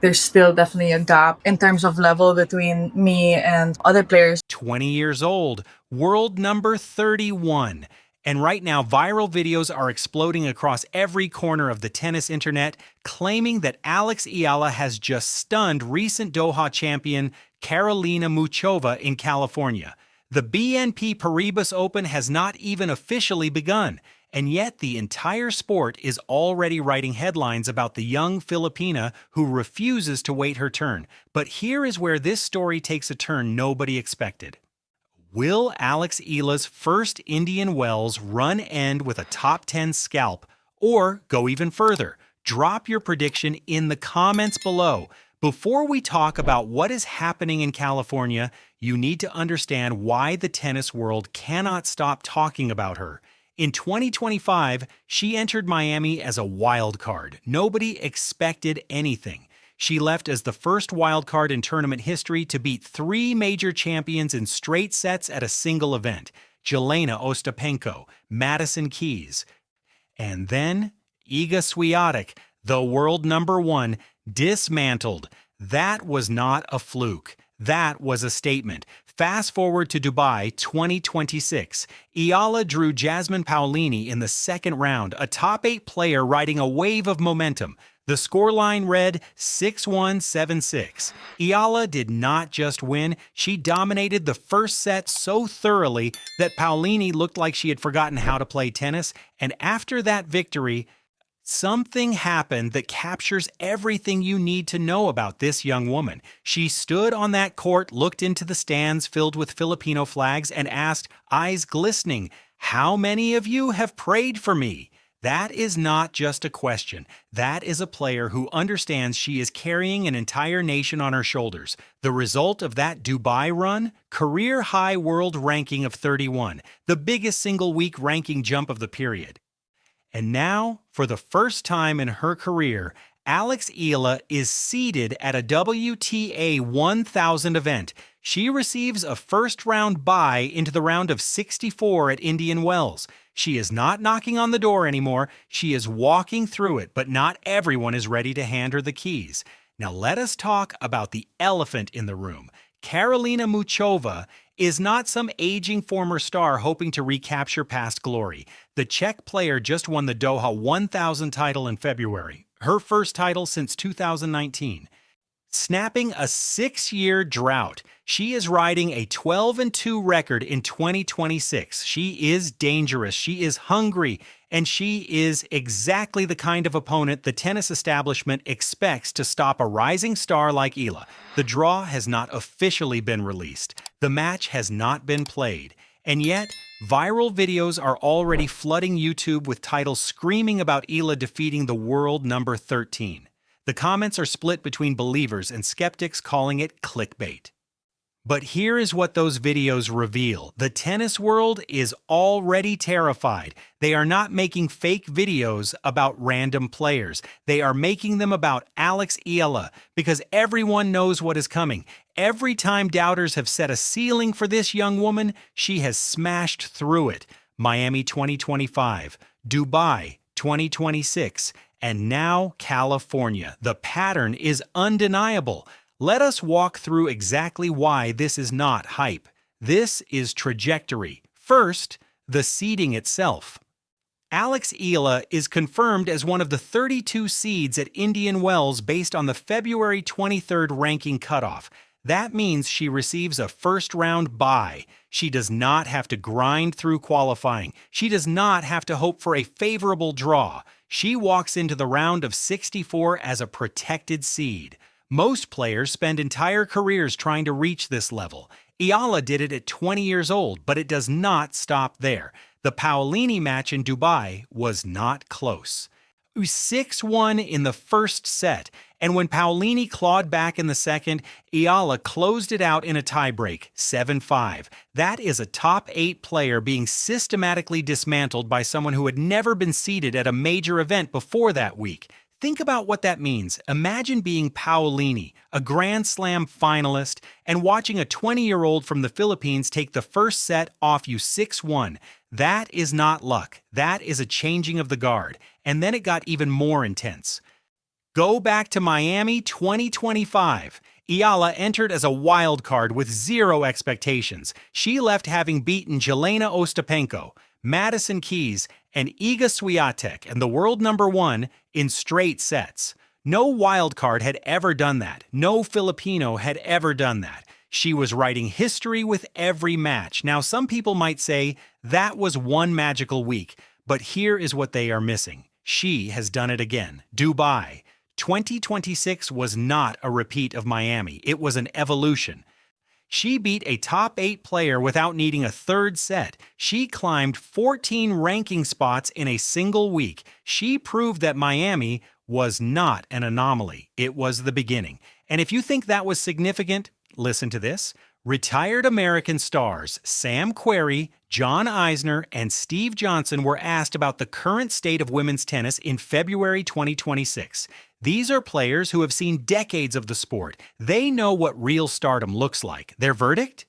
There's still definitely a gap in terms of level between me and other players. 20 years old, world number 31. And right now, viral videos are exploding across every corner of the tennis internet, claiming that Alex Eala has just stunned recent Doha champion Karolina Muchova in California. The BNP Paribas Open has not even officially begun, and yet the entire sport is already writing headlines about the young Filipina who refuses to wait her turn. But here is where this story takes a turn nobody expected. Will Alex Eala's first Indian Wells run end with a top 10 scalp, or go even further? Drop your prediction in the comments below. Before we talk about what is happening in California, you need to understand why the tennis world cannot stop talking about her. In 2025, she entered Miami as a wild card. Nobody expected anything. She left as the first wild card in tournament history to beat three major champions in straight sets at a single event: Jelena Ostapenko, Madison Keys. And then Iga Swiatek, the world number one, dismantled. That was not a fluke. That was a statement. Fast forward to Dubai 2026. Eala drew Jasmine Paolini in the second round, a top 8 player riding a wave of momentum. The scoreline read 6-1, 7-6. Eala did not just win, she dominated the first set so thoroughly that Paolini looked like she had forgotten how to play tennis, and after that victory, something happened that captures everything you need to know about this young woman. She stood on that court, looked into the stands filled with Filipino flags, and asked, eyes glistening, "How many of you have prayed for me?" That is not just a question. That is a player who understands she is carrying an entire nation on her shoulders. The result of that Dubai run? Career-high world ranking of 31, the biggest single-week ranking jump of the period. And now, for the first time in her career, Alex Eala is seeded at a WTA 1000 event. She receives a first-round bye into the round of 64 at Indian Wells. She is not knocking on the door anymore. She is walking through it, but not everyone is ready to hand her the keys. Now let us talk about the elephant in the room. Karolina Muchova is not some aging former star hoping to recapture past glory. The Czech player just won the Doha 1000 title in February, her first title since 2019. Snapping a 6-year drought, she is riding a 12-2 record in 2026. She is dangerous, she is hungry, and she is exactly the kind of opponent the tennis establishment expects to stop a rising star like Eala. The draw has not officially been released. The match has not been played. And yet, viral videos are already flooding YouTube with titles screaming about Eala defeating the world number 13. The comments are split between believers and skeptics calling it clickbait. But here is what those videos reveal. The tennis world is already terrified. They are not making fake videos about random players. They are making them about Alex Eala because everyone knows what is coming. Every time doubters have set a ceiling for this young woman, she has smashed through it. Miami 2025, Dubai 2026, and now California. The pattern is undeniable. Let us walk through exactly why this is not hype. This is trajectory. First, the seeding itself. Alex Eala is confirmed as one of the 32 seeds at Indian Wells based on the February 23rd ranking cutoff. That means she receives a first-round bye. She does not have to grind through qualifying. She does not have to hope for a favorable draw. She walks into the round of 64 as a protected seed. Most players spend entire careers trying to reach this level. Eala did it at 20 years old, but it does not stop there. The Paolini match in Dubai was not close. It was 6-1 in the first set, and when Paolini clawed back in the second, Eala closed it out in a tiebreak, 7-5. That is a top 8 player being systematically dismantled by someone who had never been seeded at a major event before that week. Think about what that means. Imagine being Paolini, a Grand Slam finalist, and watching a 20-year-old from the Philippines take the first set off you 6-1. That is not luck. That is a changing of the guard. And then it got even more intense. Go back to Miami 2025. Eala entered as a wild card with zero expectations. She left having beaten Jelena Ostapenko, Madison Keys, and Iga Swiatek and the world number one in straight sets. No wild card had ever done that. No Filipino had ever done that. She was writing history with every match. Now, some people might say that was one magical week, but here is what they are missing. She has done it again. Dubai. 2026 was not a repeat of Miami. It was an evolution. She beat a top 8 player without needing a third set. She climbed 14 ranking spots in a single week. She proved that Miami was not an anomaly. It was the beginning. And if you think that was significant, listen to this. Retired American stars Sam Querrey, John Eisner, and Steve Johnson were asked about the current state of women's tennis in February 2026. These are players who have seen decades of the sport. They know what real stardom looks like. Their verdict?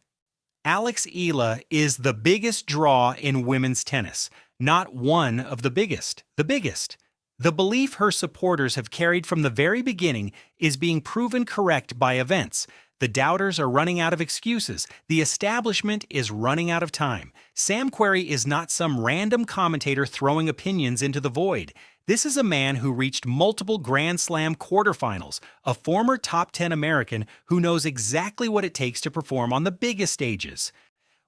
Alex Eala is the biggest draw in women's tennis. Not one of the biggest. The biggest. The belief her supporters have carried from the very beginning is being proven correct by events. The doubters are running out of excuses. The establishment is running out of time. Sam Querrey is not some random commentator throwing opinions into the void. This is a man who reached multiple Grand Slam quarterfinals, a former top 10 American who knows exactly what it takes to perform on the biggest stages.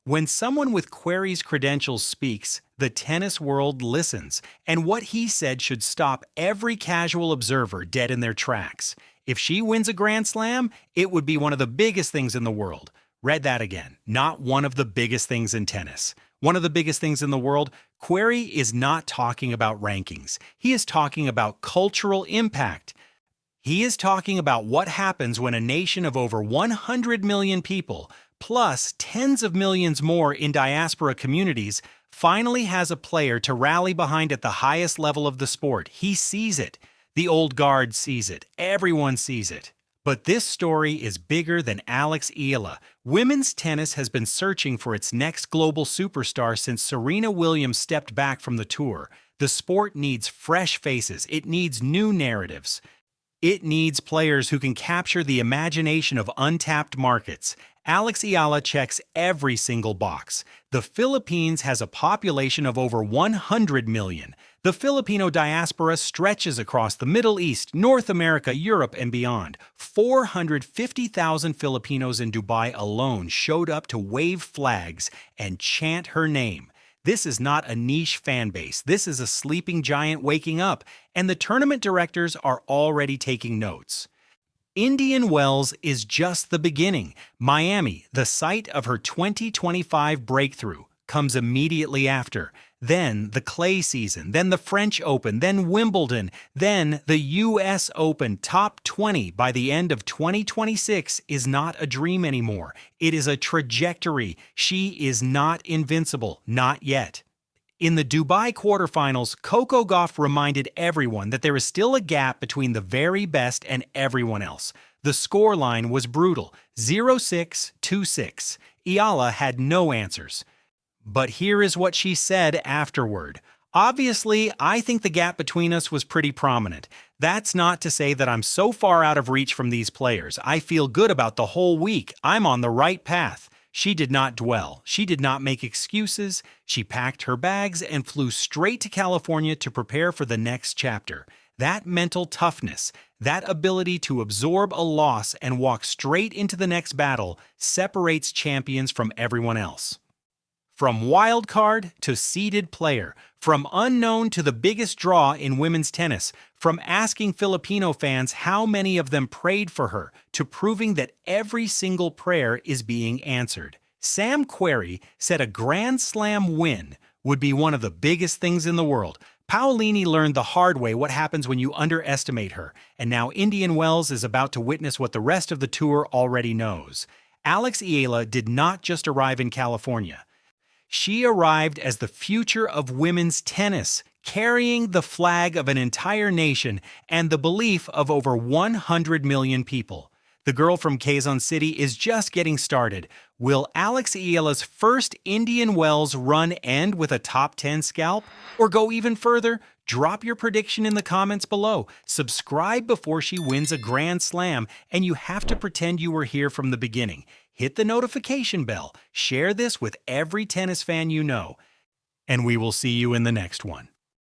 When someone with Querrey's credentials speaks, the tennis world listens, and what he said should stop every casual observer dead in their tracks. If she wins a Grand Slam, it would be one of the biggest things in the world. Read that again. Not one of the biggest things in tennis. One of the biggest things in the world. Querrey is not talking about rankings. He is talking about cultural impact. He is talking about what happens when a nation of over 100 million people, plus tens of millions more in diaspora communities, finally has a player to rally behind at the highest level of the sport. He sees it. The old guard sees it. Everyone sees it. But this story is bigger than Alex Eala. Women's tennis has been searching for its next global superstar since Serena Williams stepped back from the tour. The sport needs fresh faces. It needs new narratives. It needs players who can capture the imagination of untapped markets. Alex Eala checks every single box. The Philippines has a population of over 100 million. The Filipino diaspora stretches across the Middle East, North America, Europe, and beyond. 450,000 Filipinos in Dubai alone showed up to wave flags and chant her name. This is not a niche fan base. This is a sleeping giant waking up, and the tournament directors are already taking notes. Indian Wells is just the beginning. Miami, the site of her 2025 breakthrough, comes immediately after. Then the clay season, then the French Open, then Wimbledon, then the US Open. Top 20 by the end of 2026 is not a dream anymore. It is a trajectory. She is not invincible, not yet. In the Dubai quarterfinals, Coco Gauff reminded everyone that there is still a gap between the very best and everyone else. The scoreline was brutal, 0-6, 2-6. Eala had no answers. But here is what she said afterward. Obviously, I think the gap between us was pretty prominent. That's not to say that I'm so far out of reach from these players. I feel good about the whole week. I'm on the right path. She did not dwell. She did not make excuses. She packed her bags and flew straight to California to prepare for the next chapter. That mental toughness, that ability to absorb a loss and walk straight into the next battle separates champions from everyone else. From wild card to seeded player, from unknown to the biggest draw in women's tennis, from asking Filipino fans how many of them prayed for her, to proving that every single prayer is being answered. Sam Querrey said a Grand Slam win would be one of the biggest things in the world. Paolini learned the hard way what happens when you underestimate her, and now Indian Wells is about to witness what the rest of the tour already knows. Alex Eala did not just arrive in California. She arrived as the future of women's tennis, carrying the flag of an entire nation and the belief of over 100 million people. The girl from Quezon City is just getting started. Will Alex Eala's first Indian Wells run end with a top 10 scalp? Or go even further, Drop your prediction in the comments below. Subscribe before she wins a Grand Slam, and you have to pretend you were here from the beginning. Hit the notification bell. Share this with every tennis fan you know. And we will see you in the next one.